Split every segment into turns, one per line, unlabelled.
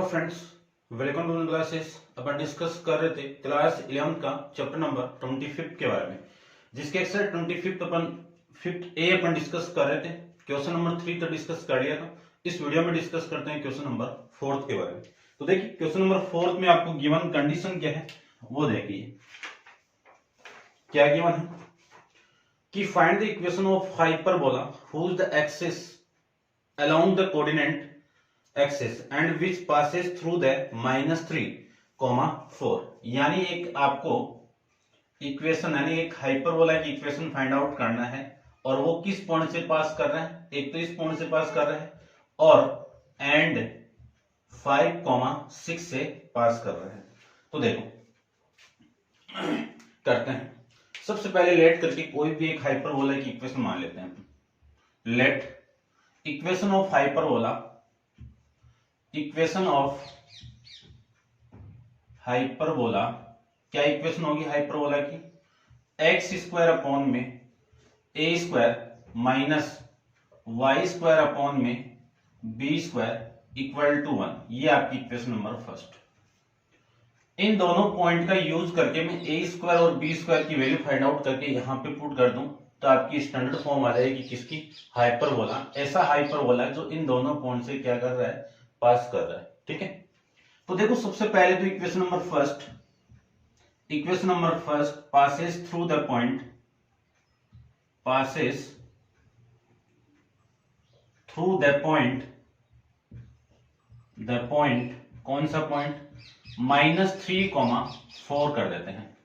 Friends, welcome to classes. अपन डिस्कस कर रहे थे क्लास 11 का चैप्टर नंबर 25 के बारे में, जिसके एक्सरसाइज 25 अपन 5 ए अपन डिस्कस कर रहे थे। क्वेश्चन नंबर 3 तो डिस्कस कर लिया था। इस वीडियो में डिस्कस करते हैं क्वेश्चन नंबर 4 के बारे में। तो देखिए क्वेश्चन नंबर 4 में आपको गिवन कंडीशन क्या है वो देखिए। क्या गिवन है कि find the equation of hyperbola whose the axis along the coordinate axis and which passes through the -3, 4। यानी एक आपको इक्वेशन यानी एक हाइपरबोला की इक्वेशन फाइंड आउट करना है और वो किस पॉइंट से पास कर रहा है। एक तो इस पॉइंट से पास कर रहा है और एंड 5, 6 से पास कर रहा है। तो देखो करते हैं। सबसे पहले लेट करके कोई भी एक हाइपरबोला की इक्वेशन मान लेते हैं। Let equation of hyperbola, equation of hyperbola क्या इक्वेशन होगी हाइपरबोला की? एक्स स्क्वायर अपॉन में a square minus y square upon में बी स्क्वायर इक्वल टू 1। ये आपकी इक्वेशन नंबर फर्स्ट। इन दोनों पॉइंट का यूज करके मैं ए स्क्वायर और बी स्क्वायर की वैल्यू फाइंड आउट करके यहां पे पुट कर दूं तो आपकी स्टैंडर्ड फॉर्म आ जाएगी किसकी? हाइपरबोला। ऐसा हाइपरबोला जो इन दोनों पॉइंट से क्या कर रहा है? पास कर रहा है। ठीक है, तो देखो सबसे पहले तो equation number first passes through the point, passes through the point कौन सा पॉइंट? -3, 4 कर देते हैं।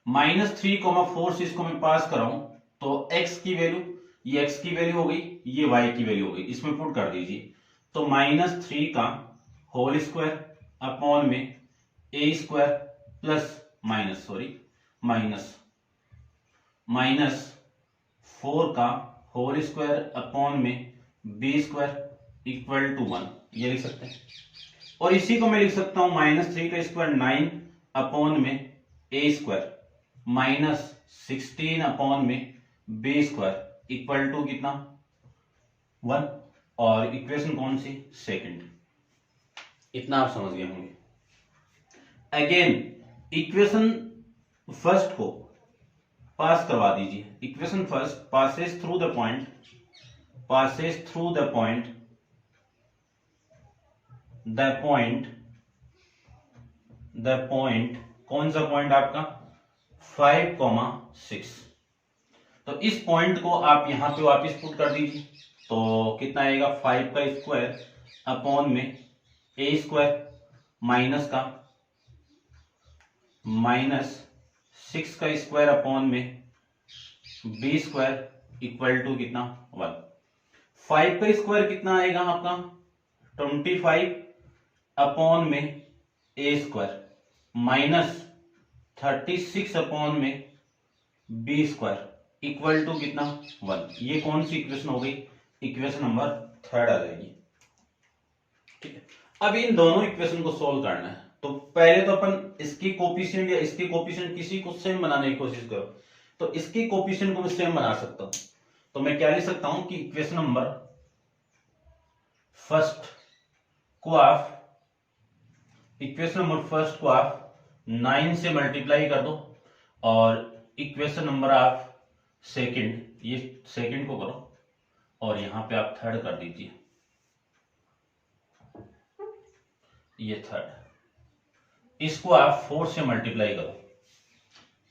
-3, 4 से इसको मैं पास कराऊं तो x की वैल्यू, ये x की वैल्यू हो गई, ये y की वैल्यू हो गई, इसमें पुट कर दीजिए। तो -3 का होल स्क्वायर अपॉन में a स्क्वायर प्लस -4 का होल स्क्वायर अपॉन में b स्क्वायर इक्वल टू 1। ये लिख सकते हैं। और इसी को मैं लिख सकता हूं -3 का स्क्वायर 9 अपॉन में a स्क्वायर -16 अपॉन में बी स्क्वायर इक्वल टू कितना? 1। और इक्वेशन कौन सी? सेकंड। इतना आप समझ गए होंगे। अगेन इक्वेशन फर्स्ट को पास करवा दीजिए। Equation first passes through the point, the point कौन सा पॉइंट आपका? 5, 6। तो इस पॉइंट को आप यहां पे वापस पुट कर दीजिए तो कितना आएगा? 5 का स्क्वायर अपॉन में ए स्क्वायर माइनस 6 का स्क्वायर अपॉन में बी स्क्वायर इक्वल टू कितना? 1। 5 का स्क्वायर कितना आएगा आपका? 25 अपॉन में ए स्क्वायर माइनस 36 अपॉन में बी स्क्वायर इक्वल टू कितना? 1। ये कौन सी इक्वेशन हो गई? इक्वेशन नंबर 3 आ जाएगी। ठीक है, अब इन दोनों इक्वेशन को सोल्व करना है। तो पहले तो अपन इसकी कोफिशिएंट या इसकी कोफिशिएंट किसी को सेम बनाने की कोशिश करो। तो इसकी कोफिशिएंट को मैं सेम बना सकता हूं। तो मैं क्या लिख सकता हूं कि इक्वेशन नंबर फर्स्ट को आप 9 से मल्टीप्लाई कर दो और इक्वेशन नंबर आप सेकंड, ये सेकंड को करो और यहां पे आप थर्ड कर दीजिए। ये थर्ड, इसको आप 4 से मल्टीप्लाई करो।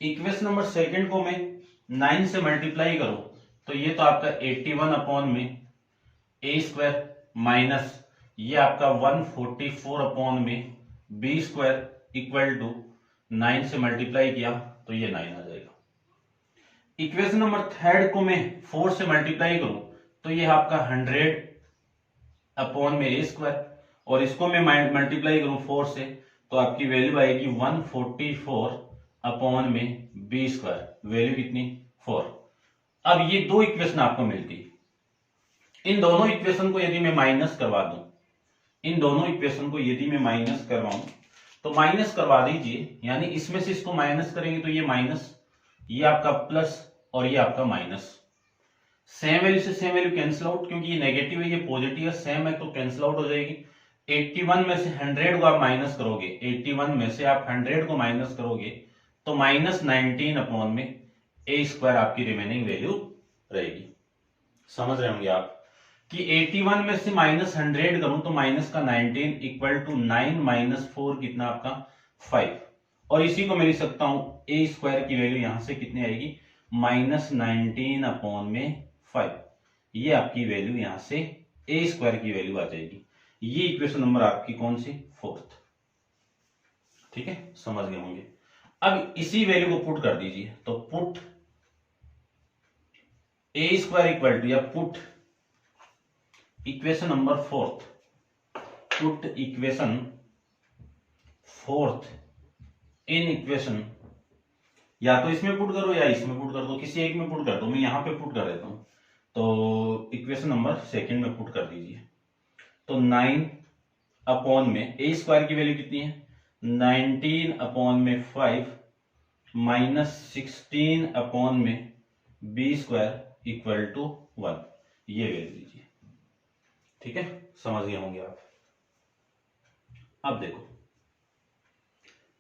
इक्वेशन नंबर सेकंड को मैं 9 से मल्टीप्लाई करो तो ये तो आपका 81 अपॉन में ए स्क्वायर माइनस ये आपका 144 अपॉन में बी स्क्वायर इक्वल टू 9 से मल्टीप्लाई किया तो ये 9 आ जाएगा। इक्वेशन नंबर थर्ड को मैं 4 से मल्टीप्लाई करूं तो ये आपका 100 अपॉन में ए स्क्वायर और इसको मैं मल्टीप्लाई करूं 4 से तो आपकी वैल्यू आएगी 144 अपॉन में बी स्क्वायर। वैल्यू कितनी? 4। अब ये दो इक्वेशन आपको मिलती। इन दोनों इक्वेशन को यदि मैं माइनस करवा दूं, तो माइनस करवा दीजिए, यानी इसमें से इसको माइनस करेंगे तो ये माइनस, ये आपका प्लस और ये आपका माइनस। सेम वैल्यू से सेम वैल्यू कैंसिल आउट, क्योंकि ये नेगेटिव है ये पॉजिटिव है, सेम है तो कैंसिल आउट हो जाएगी। 81 में से 100 को आप माइनस करोगे, 81 में से आप 100 को माइनस करोगे तो -19 अपॉन में ए स्क्वायर आपकी रिमेनिंग वैल्यू रहेगी। समझ रहे होंगे आप कि 81 में से -100 करूं तो माइनस का 19 इक्वल टू 9 माइनस 4 कितना आपका 5, और इसी को मैं लिख सकता हूं ए स्क्वायर की वैल्यू यहां से कितनी आएगी -19 अपॉन में 5। ये आपकी वैल्यू यहां से ए स्क्वायर की वैल्यू आ जाएगी। ये इक्वेशन नंबर आपकी कौन सी 4th। ठीक है, समझ गए होंगे। अब इसी वैल्यू को पुट कर दीजिए, तो put a square equal to, या put equation number 4th, put equation 4th in equation, या तो इसमें पुट करो या इसमें पुट कर दो, किसी एक में पुट कर दो। मैं यहां पे पुट कर देता हूं, तो इक्वेशन नंबर 2nd में पुट कर दीजिए। तो 9 अपॉन में ए स्क्वायर की वैल्यू कितनी है 19 अपॉन में 5 माइनस 16 अपॉन में बी स्क्वायर इक्वल टू 1, ये वैल्यू लीजिए। ठीक है, समझ गए होंगे आप। अब देखो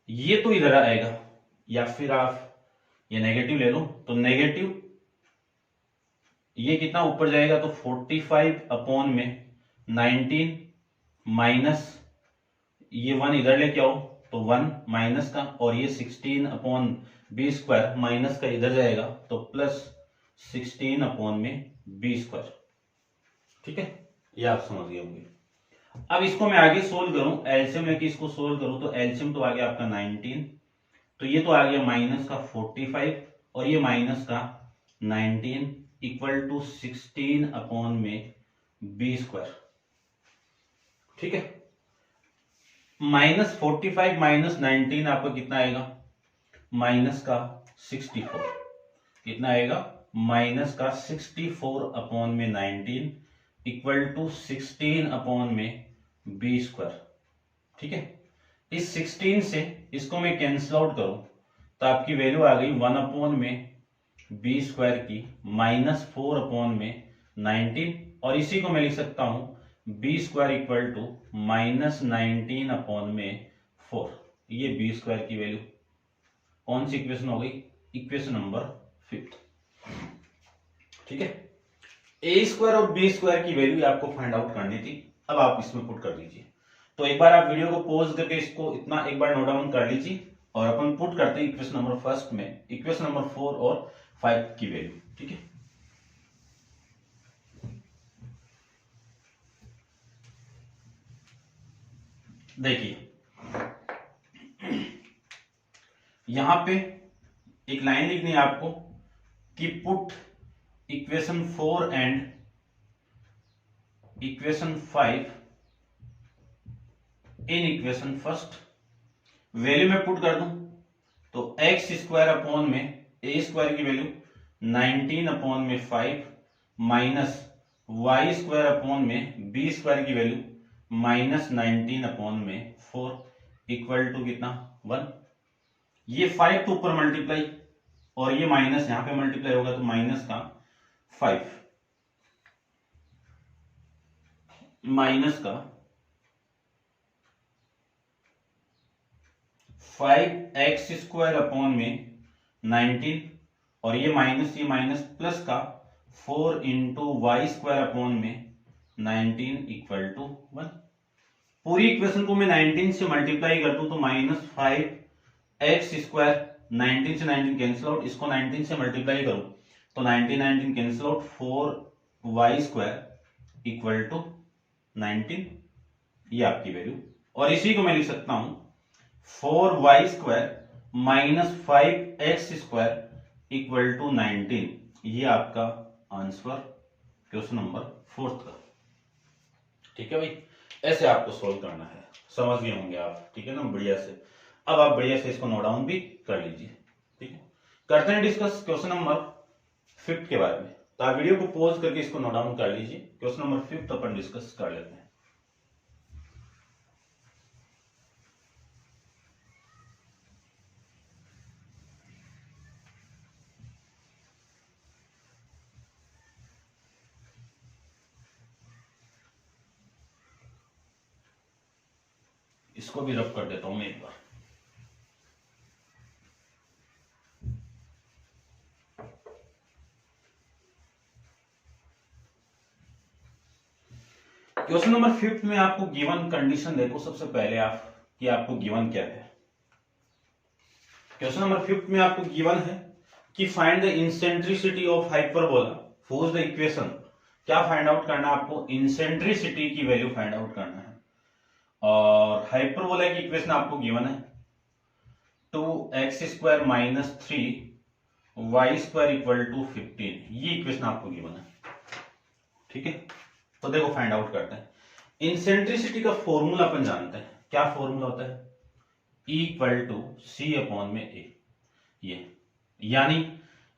ये तो इधर आएगा, या फिर आप ये नेगेटिव ले लो, तो नेगेटिव ये कितना ऊपर जाएगा तो 45 अपॉन में 19 माइनस ये 1 इधर लेके आओ तो 1 माइनस का, और ये 16 अपॉन बी स्क्वायर माइनस का इधर जाएगा तो प्लस 16 अपॉन में बी स्क्वायर। ठीक है, ये आप समझ गए होंगे। अब इसको मैं आगे सोल्व करूं, एलसीएम लेके इसको सोल्व करूं, तो एलसीएम तो आ गया आपका 19, तो ये तो आ गया माइनस का 45 और ये माइनस का 19 इक्वल टू 16 अपॉन में बी स्क्वायर। ठीक है, -45 माइनस 19 आपका कितना आएगा माइनस का 64, कितना आएगा माइनस का 64 अपॉन में 19 इक्वल टू 16 अपॉन में बी स्क्वायर। ठीक है, इस 16 से इसको मैं कैंसिल आउट करूं तो आपकी वैल्यू आ गई 1 अपॉन में बी स्क्वायर की -4 अपॉन में 19, और इसी को मैं लिख सकता हूं b square equal to -19 upon में 4। ये बी स्क्वायर की वैल्यू कौन सी इक्वेशन हो गई इक्वेशन नंबर 5th। ठीक है, ए स्क्वायर और बी स्क्वायर की वैल्यू आपको फाइंड आउट करनी थी, अब आप इसमें पुट कर दीजिए। तो एक बार आप वीडियो को पॉज करके इसको इतना एक बार नोट डाउन कर लीजिए, और अपन पुट करते हैं इक्वेशन नंबर 1st में इक्वेशन नंबर 4 और 5 की वैल्यू। ठीक है, देखिए यहां पे एक लाइन लिखनी है आपको कि put equation 4 and equation 5 in equation 1st। Value में पुट कर दूं तो एक्स स्क्वायर अपॉन में ए स्क्वायर की वैल्यू 19 अपॉन में 5 माइनस वाई स्क्वायर अपॉन में बी स्क्वायर की वैल्यू -19 अपॉन में 4 इक्वल टू कितना 1। ये 5 तो ऊपर मल्टीप्लाई और ये माइनस यहां पे मल्टीप्लाई होगा तो माइनस का 5 माइनस का 5x स्क्वायर अपॉन में 19, और ये माइनस प्लस का 4 इंटू वाई स्क्वायर अपॉन में 19 इक्वल टू 1। पूरी इक्वेशन को मैं 19 से मल्टीप्लाई कर दूं तो -5x स्क्वायर 19 से 19 कैंसिल आउट, इसको 19 से मल्टीप्लाई करूं तो 19 cancel out 4y square equal to 19, ये आपकी वैल्यू, और इसी को मैं लिख सकता हूं 4y square minus 5x square equal to 19। ये आपका आंसर क्वेश्चन नंबर 4th का। ठीक है भाई, ऐसे आपको सोल्व करना है, समझ गए होंगे आप। ठीक है ना, बढ़िया से। अब आप बढ़िया से इसको नोट डाउन भी कर लीजिए। ठीक है, करते हैं डिस्कस क्वेश्चन नंबर 5th के बारे में। तो आप वीडियो को पॉज करके इसको नोट डाउन कर लीजिए, क्वेश्चन नंबर 5th अपन डिस्कस कर लेते हैं। इसको भी रब कर देता हूं मैं एक बार। क्वेश्चन नंबर 5 में आपको गिवन कंडीशन देखो सबसे पहले आप कि आपको गिवन क्या है। क्वेश्चन नंबर 5 में आपको गिवन है कि find the eccentricity of hyperbola force the equation. क्या फाइंड आउट करना है आपको? इंसेंट्रिसिटी की वैल्यू फाइंड आउट करना है। और हाइपरबोला की इक्वेशन आपको गिवन है 2x² - 3y² = 15। ये इक्वेशन आपको गिवन है, ठीक है। तो देखो फाइंड आउट करते हैं। इंसेंट्रिसिटी का फॉर्मूला अपन जानते हैं। क्या फॉर्मूला होता है? E = C/A। ये यानी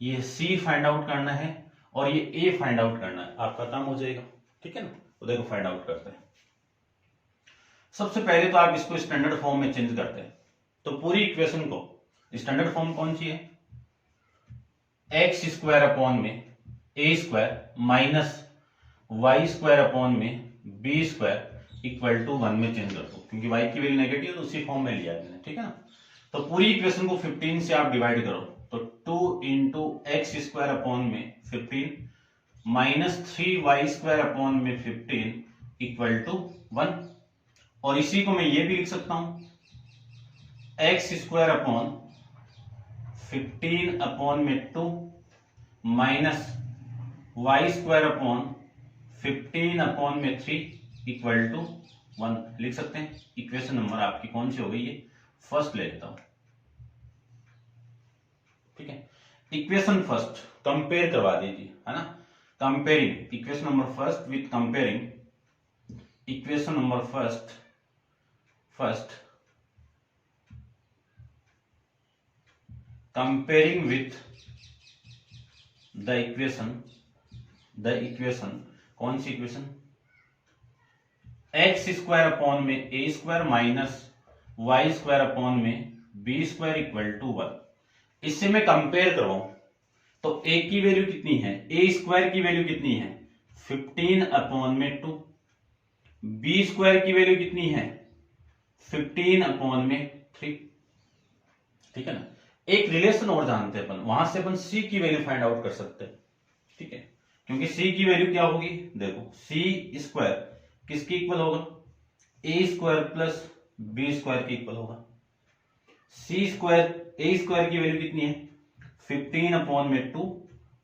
ये C फाइंड आउट करना है और ये A फाइंड आउट करना है, आपका काम हो जाएगा, ठीक है ना। तो देखो फाइंड आउट करते हैं। सबसे पहले तो आप इसको स्टैंडर्ड फॉर्म में चेंज करते हैं। तो पूरी इक्वेशन को स्टैंडर्ड फॉर्म कौन सी है? x² / A² - y² / B² = 1 में चेंज कर दो, क्योंकि y की वैल्यू नेगेटिव है तो उसी फॉर्म में लिया मैंने, ठीक है ना। तो पूरी इक्वेशन को 15 से आप डिवाइड करो, तो 2 × x² / 15 - 3y² / 15 = 1। और इसी को मैं ये भी लिख सकता हूं x² / 15 / 2 y² / 15 / 3 = 1 लिख सकते हैं। इक्वेशन नंबर आपकी कौन सी हो गई? ये फर्स्ट ले लेता हूं, ठीक है। इक्वेशन फर्स्ट कंपेयर करवा दीजिए, है ना। Comparing equation number first with comparing equation number first comparing with the equation कौन सी equation? x² / A² - y² / B² = 1। इससे मैं कंपेयर करवाऊं तो a की वैल्यू कितनी है? A² की वैल्यू कितनी है? 15/2। B² की वैल्यू कितनी है? 15/3, ठीक है ना। एक रिलेशन और जानते हैं अपन, वहां से अपन c की वैल्यू फाइंड आउट कर सकते हैं, ठीक है। क्योंकि c की वैल्यू क्या होगी? देखो c² किसके इक्वल होगा? A² + B² के इक्वल होगा। A² की वैल्यू कितनी है? 15/2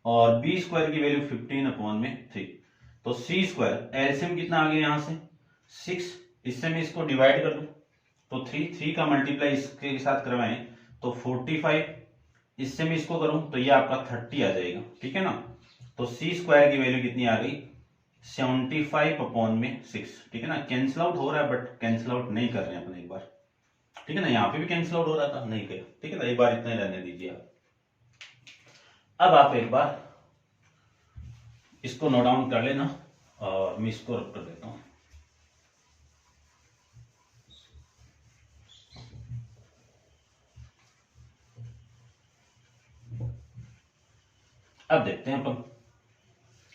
और B² की वैल्यू 15/3। तो c² एलसीएम कितना आ गया यहां से? 6। इससे मैं इसको डिवाइड कर दूं तो 3 का मल्टीप्लाई इसके साथ करवाएं तो 45। इससे मैं इसको करूं तो ये आपका 30 आ जाएगा, ठीक है ना। तो c² की वैल्यू कितनी आ गई? 75/6, ठीक है ना। कैंसिल आउट हो रहा है बट कैंसिल आउट नहीं कर रहे हैं अपन एक बार, ठीक है ना। यहाँ पे भी कैंसिल आउट हो रहा था, नहीं किया, ठीक है ना। एक बार इतना ही रहने दीजिए आप। अब आप एक बार इसको नोट डाउन कर लेना और मैं इसको रख कर देता हूं। अब देखते हैं अपन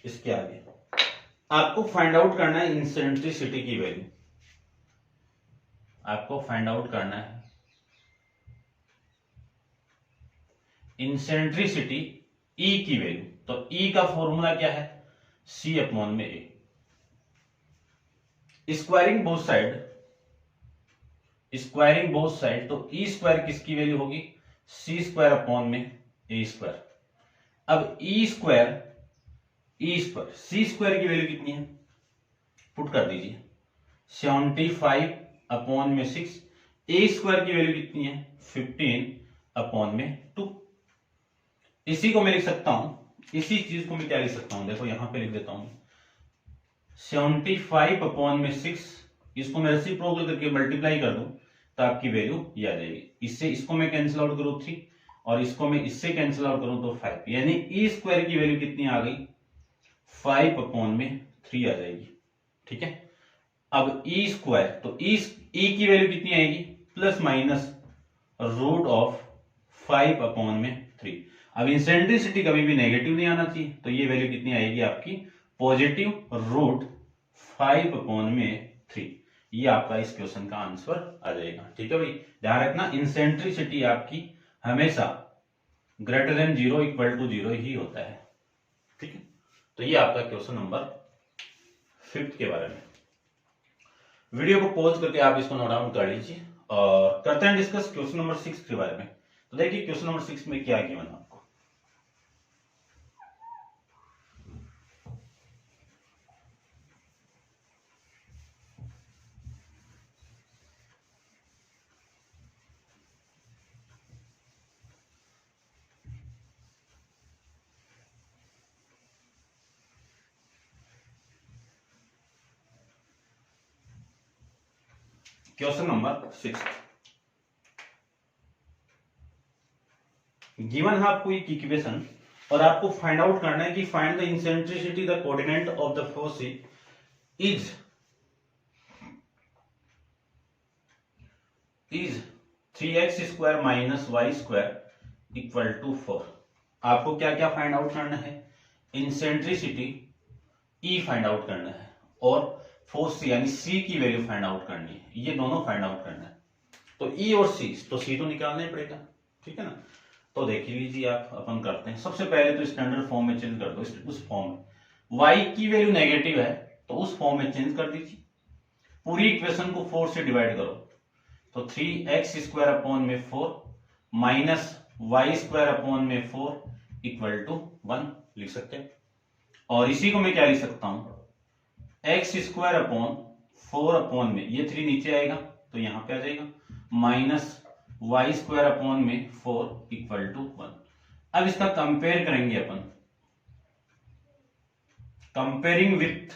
इसके आगे। आपको फाइंड आउट करना है इंसेंट्रिसिटी की वैल्यू। आपको फाइंड आउट करना है इंसेंट्रिसिटी E की वैल्यू। तो E का फॉर्मूला क्या है? C/A। स्क्वायरिंग बोथ साइड तो E² किसकी वैल्यू होगी? C² / A²। अब C² की वैल्यू कितनी है? पुट कर दीजिए 75/6। A² की वैल्यू कितनी है? 15/2। इसी को मैं लिख सकता हूं, इसी चीज को मैं क्या लिख सकता हूं? देखो यहां पे लिख देता हूं 75/6। इसको मैं रेसिप्रोकल करके मल्टीप्लाई कर दूं तो आपकी वैल्यू ये आ जाएगी। इससे इसको मैं कैंसिल आउट करूं 3 और इसको मैं इससे कैंसिल आउट करूं तो 5, यानी E² की वैल्यू कितनी आ गई? 5/3 आ जाएगी, ठीक है। अब E² तो E की वैल्यू कितनी आएगी? ±√5/3। अब इंसेंट्रिसिटी कभी भी नेगेटिव नहीं आना चाहिए, तो ये वैल्यू कितनी आएगी आपकी? +√5/3। ये आपका इस क्वेश्चन का आंसर आ जाएगा। ठीक है भाई, ध्यान रखना इंसेंट्रिसिटी आपकी हमेशा ग्रेटर देन 0 इक्वल टू 0 ही होता है। ठीक है, तो ये आपका क्वेश्चन नंबर 5 के बारे में। वीडियो को पॉज करके आप इसको नोट डाउन कर लीजिए और करते हैं डिस्कस क्वेश्चन नंबर 6 के बारे में। तो देखिए क्वेश्चन नंबर 6 में क्या गिवन है आपको। क्वेश्चन नंबर 6 गिवन है आपको एक इक्वेशन और आपको फाइंड आउट करना है कि find the eccentricity the coordinate of the force is 3x square minus y square equal to 4। आपको क्या क्या फाइंड आउट करना है, इंसेंट्रिसिटी ई फाइंड आउट करना है और फोर्स यानी सी की वैल्यू फाइंड आउट करनी है, ये दोनों फाइंड आउट करना है। तो ई और सी, तो सी तो निकालना ही पड़ेगा। ठीक है ना, तो देख लीजिए आप, अपन करते हैं। सबसे पहले तो स्टैंडर्ड फॉर्म में चेंज कर दो, उस फॉर्म में y की वैल्यू नेगेटिव है तो उस फॉर्म में चेंज कर दीजिए। पूरी इक्वेशन को 4 से डिवाइड करो, तो 3x स्क्वायर अपॉन में 4 माइनस वाई स्क्वायर अपॉन में 4 इक्वल टू 1 लिख सकते हैं। और इसी को मैं क्या लिख सकता हूं, एक्स स्क्वायर अपॉन 4 अपॉन में ये 3 नीचे आएगा तो यहां पे आ जाएगा, माइनस वाई स्क्वायर अपॉन में 4 इक्वल टू 1। अब इसका कंपेयर करेंगे अपन, कंपेयरिंग विथ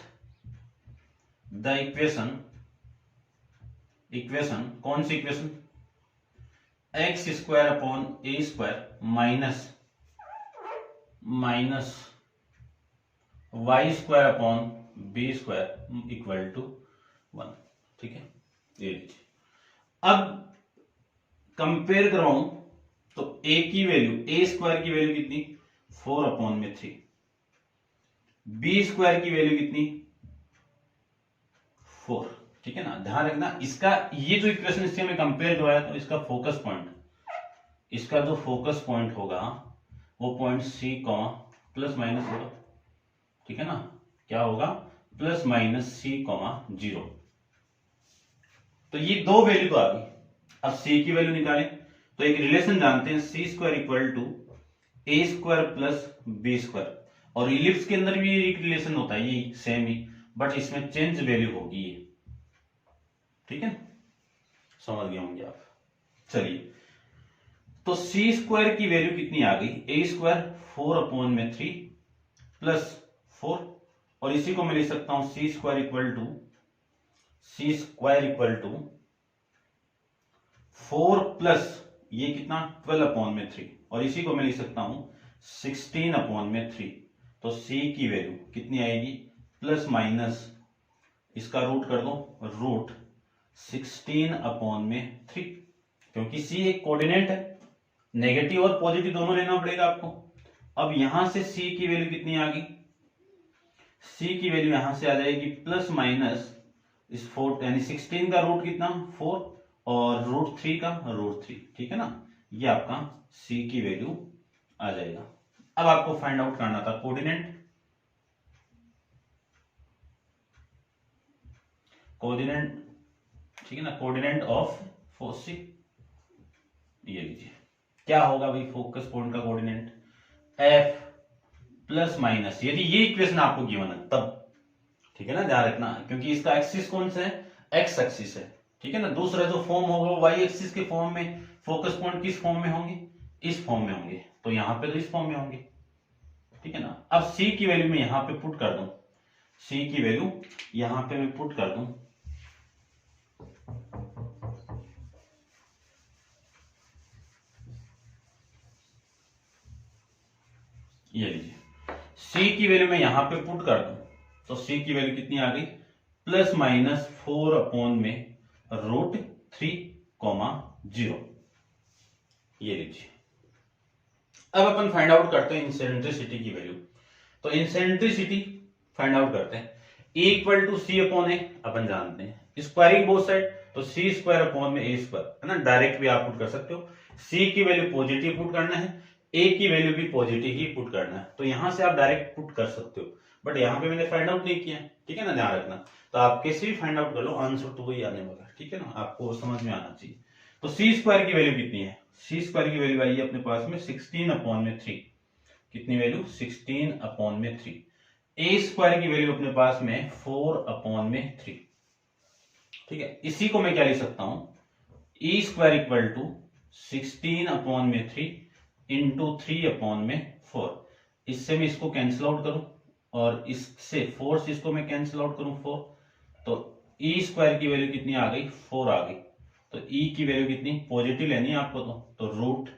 द इक्वेशन कौन सी equation, x square upon a square minus y square upon b square equal to 1। ठीक है, ये लीजिए। अब कंपेयर करवाऊं तो ए की वैल्यू, ए स्क्वायर की वैल्यू कितनी, 4 अपॉन में 3, बी स्क्वायर की वैल्यू कितनी 4। ठीक है ना, ध्यान रखना इसका, ये जो इक्वेशन इससे हमें कंपेयर करवाया तो इसका फोकस पॉइंट, इसका जो फोकस पॉइंट होगा वो point c comma plus minus होगा। ठीक है ना, क्या होगा, प्लस माइनस सी कॉमा 0। तो ये दो वैल्यू तो आ गई। अब सी की वैल्यू निकालें तो एक रिलेशन जानते हैं, c square equal to a square plus b square, और इलिप्स के अंदर भी एक रिलेशन होता है, ये सेम ही, बट इसमें चेंज वैल्यू होगी ये। ठीक है, समझ गए होंगे आप। चलिए, तो सी स्क्वायर की वैल्यू कितनी आ गई, ए स्क्वायर 4 अपॉन में 3 प्लस 4, और इसी को मैं लिख सकता हूं सी स्क्वायर इक्वल टू 4 प्लस ये कितना 12 अपॉन में 3, और इसी को मैं लिख सकता हूं 16 अपॉन में 3। तो सी की वैल्यू कितनी आएगी, प्लस माइनस इसका रूट कर दो, रूट 16 अपॉन में 3, क्योंकि सी एक कोऑर्डिनेट है, नेगेटिव और पॉजिटिव दोनों लेना पड़ेगा आपको। अब यहां से सी की वैल्यू कितनी आ गई, सी की वैल्यू यहां से आ जाएगी प्लस माइनस इस 4 यानी 16 का रूट कितना 4 और रूट 3 का रूट 3। ठीक है ना, ये आपका सी की वैल्यू आ जाएगा। अब आपको फाइंड आउट करना था कोऑर्डिनेट, ठीक है ना, कोऑर्डिनेट ऑफ फोर्स। ये लीजिए क्या होगा भाई, फोकस पॉइंट का कोऑर्डिनेट एफ प्लस माइनस, यदि ये इक्वेशन आपको गिवन है तब। ठीक है ना, ध्यान रखना, क्योंकि इसका एक्सिस कौन सा है, एक्स एक्सिस है। ठीक है ना, दूसरा जो फॉर्म होगा वाई एक्सिस के फॉर्म में, फोकस पॉइंट किस फॉर्म में होंगे, इस फॉर्म में होंगे, तो यहां पे तो इस फॉर्म में होंगे। ठीक है ना, अब सी की वैल्यू में यहां पे पुट कर दूं, सी की वैल्यू यहां पे मैं पुट कर दूं, ये लीजिए सी की वैल्यू मैं यहां पे पुट कर दूं तो सी की वैल्यू कितनी आ गई, प्लस माइनस 4 अपॉन में रूट 3 कॉमा 0। ये लीजिए, अब अपन फाइंड आउट करते हैं इंसेंट्रिसिटी की वैल्यू। तो इंसेंट्रिसिटी फाइंड आउट करते हैं, E equal to c upon a अपन जानते हैं, स्क्वायरिंग बोथ साइड, तो सी स्क्वायर अपॉन में ए स्क्वायर, है ना, डायरेक्ट भी आप पुट कर सकते हो। सी की वैल्यू पॉजिटिव पुट करना है, ए की वैल्यू भी पॉजिटिव ही पुट करना है, तो यहां से आप डायरेक्ट पुट कर सकते हो, बट यहाँ पे मैंने फाइंड आउट नहीं किया है, ठीक है ना, ध्यान रखना। तो आप कैसे भी फाइंड आउट कर लो, आंसर तो वही आने वाला है, ठीक है ना, आपको समझ में आना चाहिए। तो सी स्क्वायर की वैल्यू कितनी है, सी स्क्वायर की वैल्यू आई है अपने पास में 16 अपॉन में 3, कितनी वैल्यू 16 अपॉन में 3। ए स्क्वायर की वैल्यू अपने पास में 4 अपॉन में 3, ठीक है। इसी को मैं क्या लिख सकता हूं, E square equal to 16 upon में 3 इंटू 3 अपॉन में 4। इससे मैं इसको कैंसिल आउट करूं और इससे 4 से इसको मैं कैंसिल आउट करूं 4, तो ई स्क्वायर की वैल्यू कितनी आ गई, 4 आ गई। तो ई की वैल्यू कितनी, पॉजिटिव लेनी है आपको, तो रूट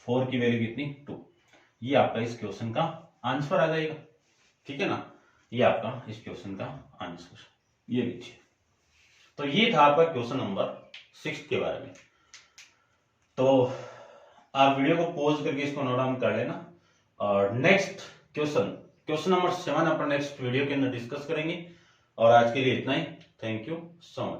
4 की वैल्यू कितनी 2। ये आपका इस क्वेश्चन का आंसर आ जाएगा, ठीक है ना, ये आपका इस क्वेश्चन का आंसर, ये लीजिए। तो ये था आपका क्वेश्चन नंबर 6 के बारे में। तो आप वीडियो को पॉज करके इसको नोट डाउन कर लेना, और नेक्स्ट क्वेश्चन नंबर 7 अपन नेक्स्ट वीडियो के अंदर डिस्कस करेंगे। और आज के लिए इतना ही, थैंक यू सो मच।